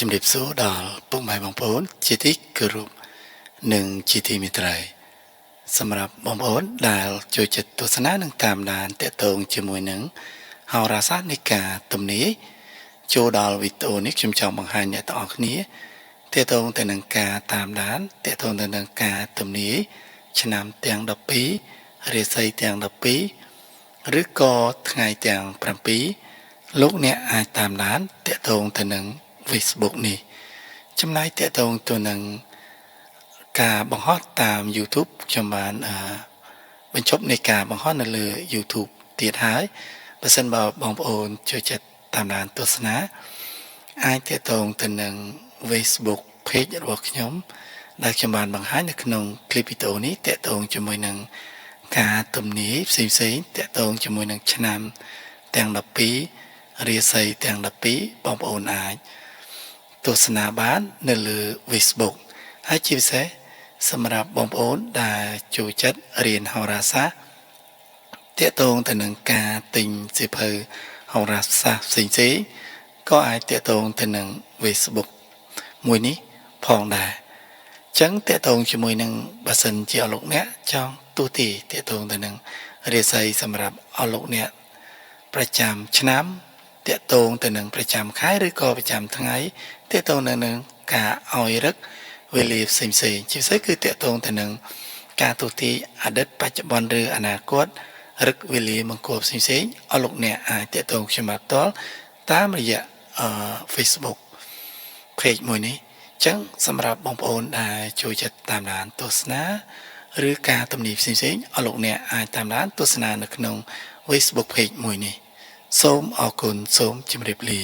ជំរាបសួរដល់ពុកម៉ែបងប្អូនជាទីគោរពនិងជាទីមេត្រីសម្រាប់បងប្អូនដែលចូលចិត្តទស្សនានិងតាមដានទាក់ទងជាមួយនឹងហោរាសាស្ត្រនៃការទំនាយចូលដល់វីដេអូនេះខ្ញុំចង់បង្ហាញអ្នកទាំងអស់គ្នាទាក់ទងទៅនឹងការតាមដានទាក់ទងទៅនឹងការទំនាយឆ្នាំទាំង12រាសីទាំង12ឬក៏ថ្ងៃទាំង7លោកអ្នកអាចតាមដានទាក់ទងទៅនឹង Facebook នេះចំណែកទាក់ទងទៅនឹងការបង្ហោះតាម YouTube ខ្ញុំបានបញ្ចប់នៃការបង្ហោះនៅលើ YouTube ទៀតហើយបើសិនបើបងប្អូនចូលចិត្តតាមដានទស្សនាអាចទាក់ទងទៅនឹង Facebook Page របស់ខ្ញុំដែលខ្ញុំបានបង្ហាញនៅក្នុងคลิปវីដេអូនេះទាក់ទងជាមួយនឹងការទំនាយផ្សេងៗទាក់ទងជាមួយនឹងឆ្នាំទាំង12រាសីទាំង12បងប្អូនអាចទស្សនាបាននៅលើ Facebook ហើយជាពិសេសសម្រាប់បងប្អូនដែលចូលចិត្តរៀនហោរាសាស្ត្រទាក់ទងទៅនឹងការទិញសៀវភៅហោរាសាស្ត្រផ្សេងៗក៏អាចទាក់ទងទៅនឹង Facebook មួយនេះផងដែរអញ្ចឹងទាក់ទងជាមួយនឹងបើសិនជាអស់លោកអ្នកចង់ទូទីទាក់ទងទៅនឹងរាសីសម្រាប់អស់លោកអ្នកប្រចាំឆ្នាំទាក់ទងទៅនឹងប្រចាំខែឬក៏ប្រចាំថ្ងៃទាក់ទងនឹងការឲ្យរឹកវេលាផ្សេងៗជាពិសេសគឺទាក់ទងទៅនឹងការទូទីអតីតបច្ចុប្បន្នឬអនាគតរឹកវេលាមង្គលផ្សេងៗអស់លោកអ្នកអាចទាក់ទងខ្ញុំបានផ្ទាល់តាមរយៈFacebook page មួយនេះអញ្ចឹងសម្រាប់បងប្អូនដែលចូលចិត្តតាមដានទស្សនាឬការទំនាយផ្សេងៗអស់លោកអ្នកអាចតាមដានទស្សនានៅក្នុង Facebook page មួយនេះសូមអរគុណសូមជម្រាបលា